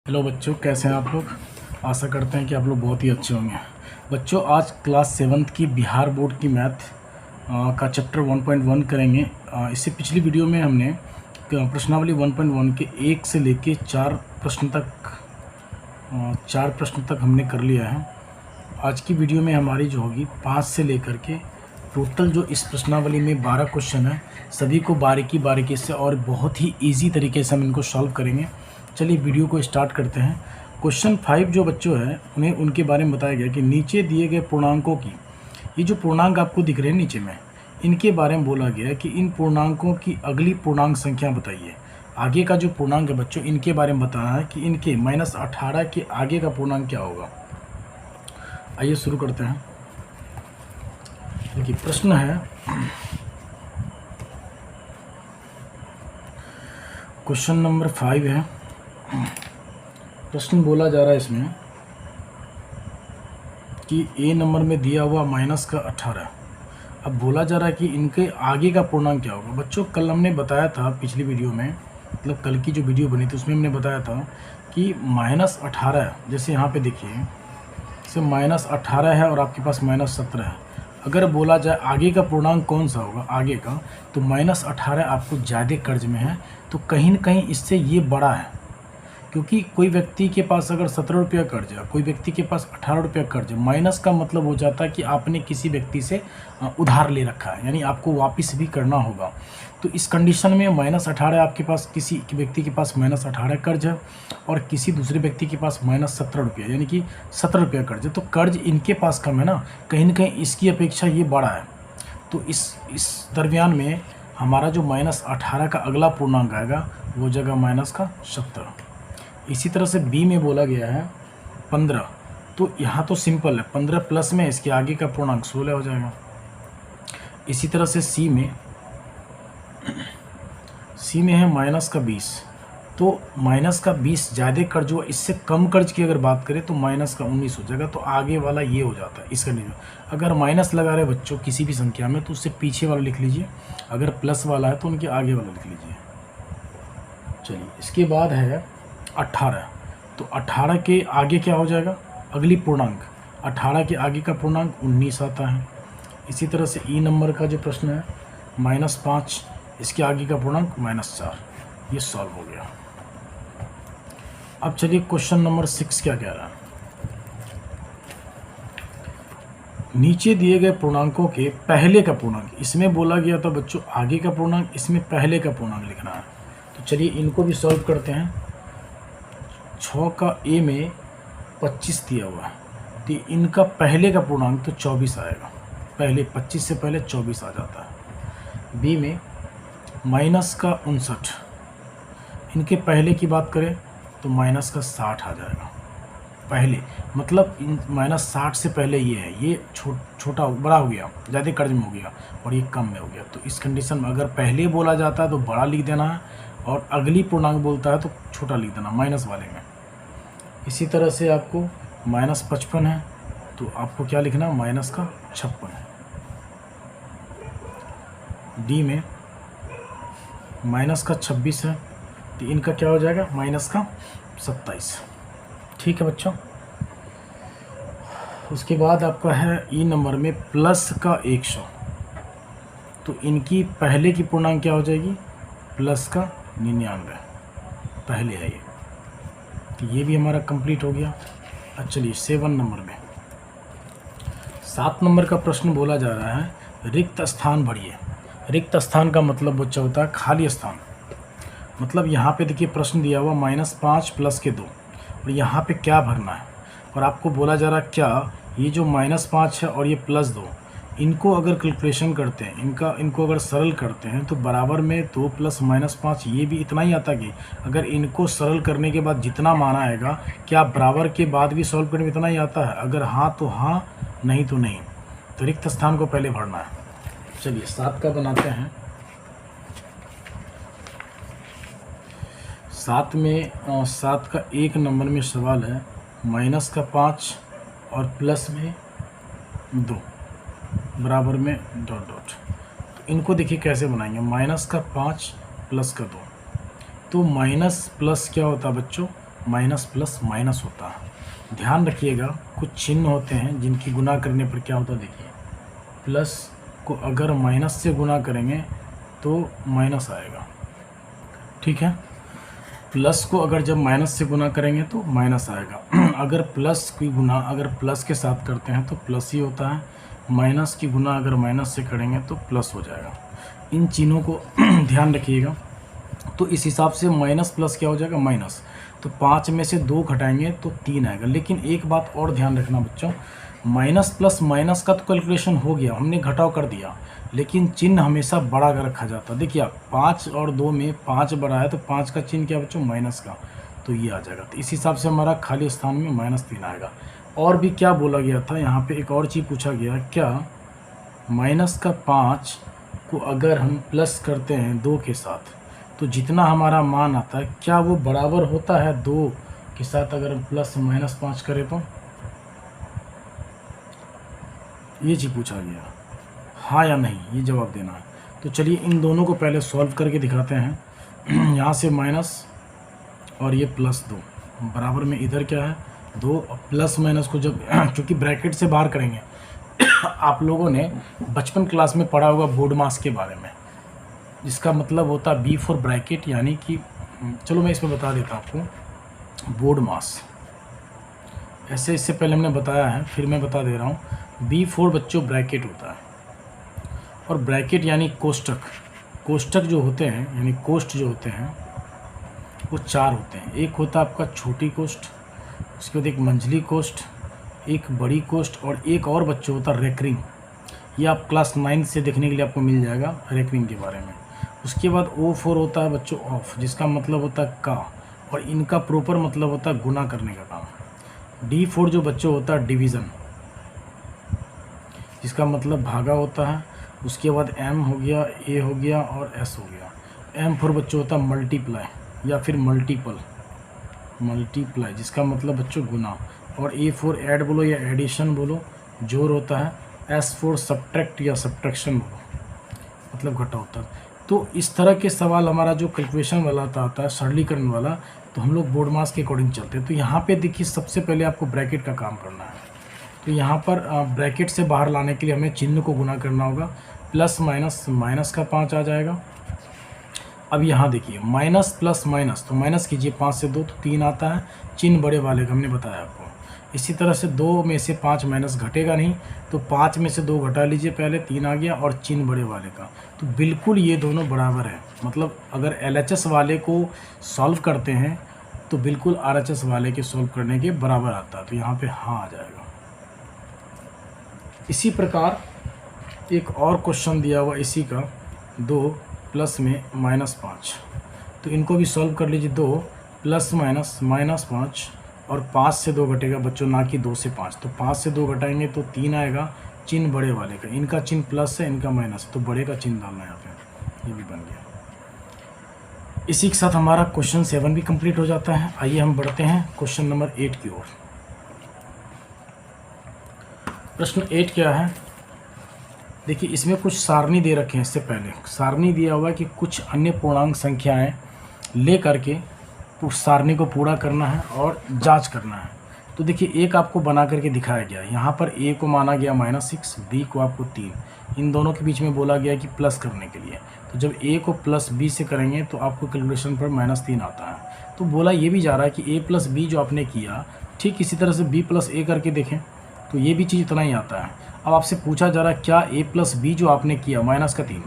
Hello बच्चों, कैसे हैं आप लोग। आशा करते हैं कि आप लोग बहुत ही अच्छे होंगे। बच्चों, आज क्लास 7th की बिहार बोर्ड की मैथ का चैप्टर 1.1 करेंगे। इससे पिछली वीडियो में हमने प्रश्नावली 1.1 के 1 से लेके 4 प्रश्न तक हमने कर लिया है। आज की वीडियो में हमारी जो होगी 5 से लेकर के टोटल जो इस प्रश्नावली में 12 क्वेश्चन है, सभी को बारीकी से और बहुत ही ईजी तरीके से हम इनको सॉल्व करेंगे। चलिए वीडियो को स्टार्ट करते हैं। क्वेश्चन 5 जो बच्चों है उन्हें उनके बारे में बताया गया कि नीचे दिए गए पूर्णांकों की, ये जो पूर्णांक आपको दिख रहे हैं नीचे में, इनके बारे में बोला गया है कि इन पूर्णांकों की अगली पूर्णांक संख्या बताइए। आगे का जो पूर्णांक है बच्चों, इनके बारे में बताना है कि इनके -18 के आगे का पूर्णांक क्या होगा। आइए शुरू करते हैं। देखिए प्रश्न है, क्वेश्चन नंबर 5 है। प्रश्न बोला जा रहा है इसमें कि ए नंबर में दिया हुआ -18। अब बोला जा रहा है कि इनके आगे का पूर्णांक क्या होगा। बच्चों, कल हमने बताया था पिछली वीडियो में, मतलब कल की जो वीडियो बनी थी उसमें हमने बताया था कि -18, जैसे यहाँ पे देखिए, जैसे -18 है और आपके पास -17 है। अगर बोला जाए आगे का पूर्णांक कौन सा होगा आगे का, तो -18 आपको ज़्यादा कर्ज में है, तो कहीं न कहीं इससे ये बड़ा है। क्योंकि कोई व्यक्ति के पास अगर 17 रुपया कर्ज है, कोई व्यक्ति के पास 18 रुपया कर्ज है, माइनस का मतलब हो जाता है कि आपने किसी व्यक्ति से उधार ले रखा है, यानी आपको वापस भी करना होगा। तो इस कंडीशन में -18 आपके पास, किसी व्यक्ति के पास -18 कर्ज है और किसी दूसरे व्यक्ति के पास -17 रुपया, यानी कि 17 रुपया कर्ज है। तो कर्ज इनके पास कम है ना, कहीं न कहीं इसकी अपेक्षा ये बड़ा है। तो इस दरमियान में हमारा जो -18 का अगला पूर्णांक आएगा वो जगह -17। इसी तरह से बी में बोला गया है 15, तो यहाँ तो सिंपल है, 15 प्लस में इसके आगे का पूर्णांक 16 हो जाएगा। इसी तरह से सी में है -20, तो -20 ज़्यादा कर्ज हुआ, इससे कम कर्ज की अगर बात करें तो -19 हो जाएगा। तो आगे वाला ये हो जाता है इस कंडीशन। अगर माइनस लगा रहे बच्चों किसी भी संख्या में तो उससे पीछे वाला लिख लीजिए, अगर प्लस वाला है तो उनके आगे वाला लिख लीजिए। चलिए, इसके बाद है 18, तो 18 के आगे क्या हो जाएगा, अगली पूर्णांक 18 के आगे का पूर्णांक 19 आता है। इसी तरह से ई नंबर का जो प्रश्न है -5, इसके आगे का पूर्णांक -4। ये सॉल्व हो गया। अब चलिए क्वेश्चन नंबर 6 क्या कह रहा है। नीचे दिए गए पूर्णांकों के पहले का पूर्णांक, इसमें बोला गया था बच्चों आगे का पूर्णांक, इसमें पहले का पूर्णांक लिखना है। तो चलिए इनको भी सॉल्व करते हैं। 6 का ए में 25 दिया हुआ है, तो इनका पहले का पूर्णांक तो 24 आएगा। पहले 25 से पहले 24 आ जाता है। बी में -59, इनके पहले की बात करें तो -60 आ जाएगा। पहले मतलब -60 से पहले ये है, ये छोटा बड़ा हो गया, ज़्यादा कर्ज में हो गया और ये कम में हो गया। तो इस कंडीशन में अगर पहले बोला जाता है तो बड़ा लिख देना है, और अगली पूर्णांक बोलता है तो छोटा लिख देना माइनस वाले में। इसी तरह से आपको -55 है तो आपको क्या लिखना है, -56 है। डी में -26 है, तो इनका क्या हो जाएगा, -27। ठीक है बच्चों। उसके बाद आपका है ई नंबर में +100, तो इनकी पहले की पूर्णांक क्या हो जाएगी, +99, पहले है ये। तो ये भी हमारा कंप्लीट हो गया। अच्छा चलिए 7 नंबर में, 7 नंबर का प्रश्न बोला जा रहा है रिक्त स्थान भरिए। रिक्त स्थान का मतलब बच्चा होता है खाली स्थान। मतलब यहाँ पे देखिए प्रश्न दिया हुआ -5 + के 2, और यहाँ पे क्या भरना है, और आपको बोला जा रहा है क्या ये जो -5 है और ये +2, इनको अगर कैलकुलेशन करते हैं, इनको अगर सरल करते हैं तो बराबर में 2 + -5, ये भी इतना ही आता कि अगर इनको सरल करने के बाद जितना मान आएगा, क्या बराबर के बाद भी सॉल्व करने में इतना ही आता है। अगर हाँ तो हाँ, नहीं तो नहीं। तो रिक्त स्थान को पहले भरना है। चलिए 7 का बनाते हैं। 7 का 1 नंबर में सवाल है -5 और प्लस में 2 बराबर में ... तो इनको देखिए कैसे बनाएंगे, -5 + 2, तो माइनस प्लस क्या होता है बच्चों, माइनस प्लस माइनस होता है। ध्यान रखिएगा, कुछ चिन्ह होते हैं जिनकी गुना करने पर क्या होता है। देखिए, प्लस को अगर माइनस से गुना करेंगे तो माइनस आएगा, ठीक है। प्लस को अगर जब माइनस से गुना करेंगे तो माइनस आएगा। अगर प्लस की गुना अगर प्लस के साथ करते हैं तो प्लस ही होता है। माइनस की गुना अगर माइनस से करेंगे तो प्लस हो जाएगा। इन चिन्हों को ध्यान रखिएगा। तो इस हिसाब से माइनस प्लस क्या हो जाएगा, माइनस। तो 5 में से 2 घटाएंगे तो 3 आएगा। लेकिन एक बात और ध्यान रखना बच्चों, माइनस प्लस माइनस का तो कैलकुलेशन हो गया, हमने घटाव कर दिया, लेकिन चिन्ह हमेशा बड़ा कर रखा जाता है। देखिए आप 5 और 2 में 5 बड़ा है तो 5 का चिन्ह क्या बच्चों, माइनस का, तो ये आ जाएगा। तो इस हिसाब से हमारा खाली स्थान में -3 आएगा। और भी क्या बोला गया था यहाँ पे, एक और चीज़ पूछा गया, क्या माइनस का 5 को अगर हम प्लस करते हैं 2 के साथ तो जितना हमारा मान आता है क्या वो बराबर होता है 2 के साथ अगर हम प्लस -5 करें तो? ये चीज़ पूछा गया, हाँ या नहीं, ये जवाब देना है। तो चलिए इन दोनों को पहले सॉल्व करके दिखाते हैं। यहाँ से माइनस और ये +2 बराबर में इधर क्या है 2, प्लस माइनस को जब चूँकि ब्रैकेट से बाहर करेंगे आप लोगों ने बचपन क्लास में पढ़ा होगा बोर्ड मास के बारे में, जिसका मतलब होता है B फॉर ब्रैकेट, यानी कि चलो मैं इसमें बता देता हूँ आपको बोर्ड मास। ऐसे इससे पहले हमने बताया है, फिर मैं बता दे रहा हूँ। B फॉर बच्चों ब्रैकेट होता है, और ब्रैकेट यानी कोष्टक। कोष्टक जो होते हैं यानी कोष्ठ जो होते हैं वो 4 होते हैं। एक होता है आपका छोटी कोष्ठ, उसके बाद एक मंझली कोष्ठ, एक बड़ी कोष्ठ, और एक और बच्चों होता है रेकरिंग। ये आप क्लास 9 से देखने के लिए आपको मिल जाएगा रेकरिंग के बारे में। उसके बाद O4 होता है बच्चों ऑफ, जिसका मतलब होता है का, और इनका प्रॉपर मतलब होता है गुना करने का काम। D4 जो बच्चों होता है डिवीज़न, जिसका मतलब भागा होता है। उसके बाद M हो गया, A हो गया और S हो गया। M4 बच्चों होता है मल्टीप्लाई या फिर मल्टीप्लाई, जिसका मतलब बच्चों गुना। और A4 ऐड बोलो या एडिशन बोलो, जोड़ होता है। S4 सब्ट्रैक्ट या सब्ट्रैक्शन बोलो, मतलब घटा होता है। तो इस तरह के सवाल हमारा जो कैलकुलेशन वाला आता है, सरलीकरण वाला, तो हम लोग बोर्ड मास के अकॉर्डिंग चलते हैं। तो यहाँ पे देखिए सबसे पहले आपको ब्रैकेट का काम करना है। तो यहाँ पर ब्रैकेट से बाहर लाने के लिए हमें चिन्ह को गुना करना होगा। प्लस माइनस, माइनस का 5 आ जाएगा। अब यहाँ देखिए माइनस प्लस माइनस, तो माइनस कीजिए 5 से 2 तो 3 आता है, चिन्ह बड़े वाले का हमने बताया आपको। इसी तरह से 2 में से 5 माइनस घटेगा नहीं, तो 5 में से 2 घटा लीजिए, पहले 3 आ गया, और चिन्ह बड़े वाले का। तो बिल्कुल ये दोनों बराबर है। मतलब अगर LHS वाले को सॉल्व करते हैं तो बिल्कुल RHS वाले के सॉल्व करने के बराबर आता है। तो यहाँ पे हाँ आ जाएगा। इसी प्रकार एक और क्वेश्चन दिया हुआ इसी का, 2 प्लस में -5, तो इनको भी सॉल्व कर लीजिए। 2 प्लस माइनस -5, और 5 से 2 घटेगा बच्चों, ना कि 2 से 5। तो 5 से 2 घटाएंगे तो 3 आएगा, चिन्ह बड़े वाले का। इनका चिन्ह प्लस है, इनका माइनस, तो बड़े का चिन्ह डालना है यहाँ पे। ये भी बन गया। इसी के साथ हमारा क्वेश्चन 7 भी कंप्लीट हो जाता है। आइए हम बढ़ते हैं क्वेश्चन नंबर 8 की ओर। प्रश्न 8 क्या है, देखिए इसमें कुछ सारणी दे रखे हैं। इससे पहले सारणी दिया हुआ है कि कुछ अन्य पूर्णांक संख्याएं ले करके उस सारणी को पूरा करना है और जांच करना है। तो देखिए एक आपको बना करके दिखाया गया। यहाँ पर A को माना गया -6, B को आपको 3, इन दोनों के बीच में बोला गया कि प्लस करने के लिए। तो जब A को प्लस B से करेंगे तो आपको कैलकुलेशन पर -3 आता है। तो बोला ये भी जा रहा है कि A प्लस B जो आपने किया, ठीक इसी तरह से B प्लस A करके देखें, तो ये भी चीज़ इतना ही आता है। अब आपसे पूछा जा रहा है क्या A प्लस B जो आपने किया -3,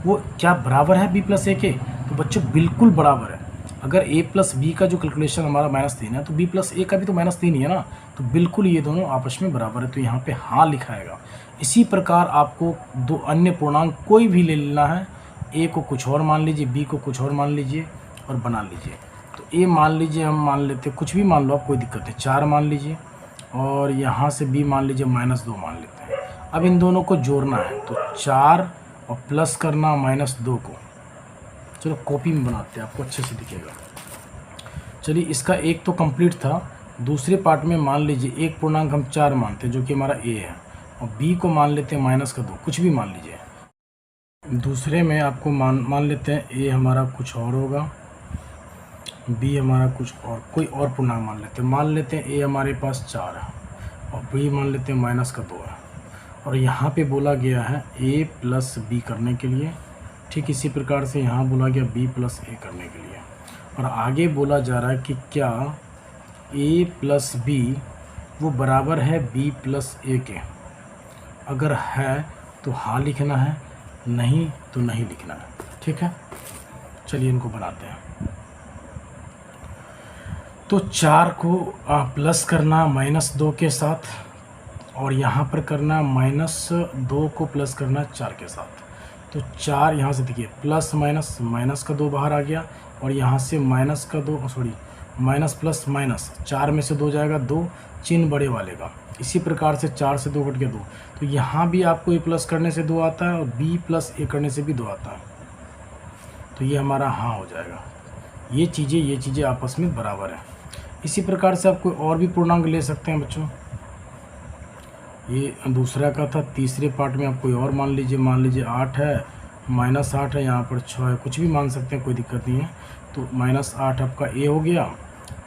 वो क्या बराबर है B प्लस A के? तो बच्चों बिल्कुल बराबर है। अगर A प्लस B का जो कैलकुलेशन हमारा -3 है, तो B प्लस A का भी तो -3 ही है ना। तो बिल्कुल ये दोनों आपस में बराबर है। तो यहाँ पे हाँ लिखाएगा। इसी प्रकार आपको 2 अन्य पूर्णांक कोई भी ले लेना है। A को कुछ और मान लीजिए, B को कुछ और मान लीजिए और बना लीजिए। तो A मान लीजिए, हम मान लेते कुछ भी मान लो आप, कोई दिक्कत नहीं, 4 मान लीजिए, और यहाँ से B मान लीजिए -2 मान लेते हैं। अब इन दोनों को जोड़ना है, तो 4 और प्लस करना -2 को। चलो कॉपी में बनाते हैं, आपको अच्छे से दिखेगा। चलिए इसका एक तो कंप्लीट था। दूसरे पार्ट में मान लीजिए एक पूर्णांक हम 4 मानते हैं जो कि हमारा A है, और B को मान लेते हैं -2, कुछ भी मान लीजिए। दूसरे में आपको मान लेते हैं A हमारा कुछ और होगा, बी हमारा कुछ और कोई और पूर्णांक मान लेते हैं ए हमारे पास 4 है और बी मान लेते हैं -2 है। और यहाँ पे बोला गया है a प्लस बी करने के लिए, ठीक इसी प्रकार से यहाँ बोला गया b प्लस ए करने के लिए। और आगे बोला जा रहा है कि क्या a प्लस बी वो बराबर है b प्लस ए के। अगर है तो हाँ लिखना है, नहीं तो नहीं लिखना है। ठीक है, चलिए इनको बनाते हैं। तो 4 को प्लस करना -2 के साथ, और यहाँ पर करना -2 को प्लस करना 4 के साथ। तो 4 यहाँ से देखिए प्लस माइनस का 2 बाहर आ गया, और यहाँ से माइनस प्लस माइनस 4 में से 2 जाएगा 2, चिन्ह बड़े वाले का। इसी प्रकार से 4 से 2 घट के 2, तो यहाँ भी आपको ए प्लस करने से 2 आता है और बी प्लस ए करने से भी 2 आता है। तो ये हमारा हाँ हो जाएगा। ये चीज़ें आपस में बराबर है। इसी प्रकार से आप कोई और भी पूर्णांक ले सकते हैं बच्चों। ये दूसरा का था, तीसरे पार्ट में आप कोई और मान लीजिए 8 है, -8 है, यहाँ पर 6 है, कुछ भी मान सकते हैं, कोई दिक्कत नहीं है। तो -8 आपका ए हो गया,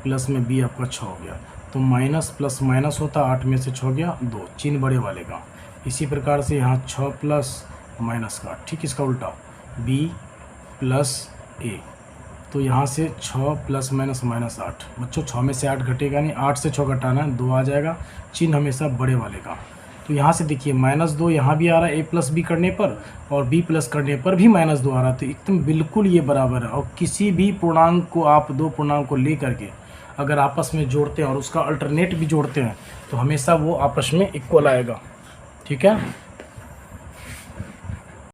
प्लस में बी आपका 6 हो गया। तो माइनस प्लस माइनस होता, 8 में से 6 गया 2, चिन्ह बड़े वाले का। इसी प्रकार से यहाँ 6 प्लस माइनस का, ठीक इसका उल्टा बी प्लस ए। तो यहाँ से 6 प्लस माइनस -8 बच्चों, 6 में से 8 घटेगा नहीं, 8 से 6 घटाना है, 2 आ जाएगा, चिन्ह हमेशा बड़े वाले का। तो यहाँ से देखिए -2 यहाँ भी आ रहा है ए प्लस बी करने पर, और बी प्लस करने पर भी -2 आ रहा है। तो एकदम बिल्कुल ये बराबर है। और किसी भी पूर्णांक को आप दो पूर्णांक को ले करके अगर आपस में जोड़ते हैं और उसका अल्टरनेट भी जोड़ते हैं तो हमेशा वो आपस में इक्वल आएगा। ठीक है।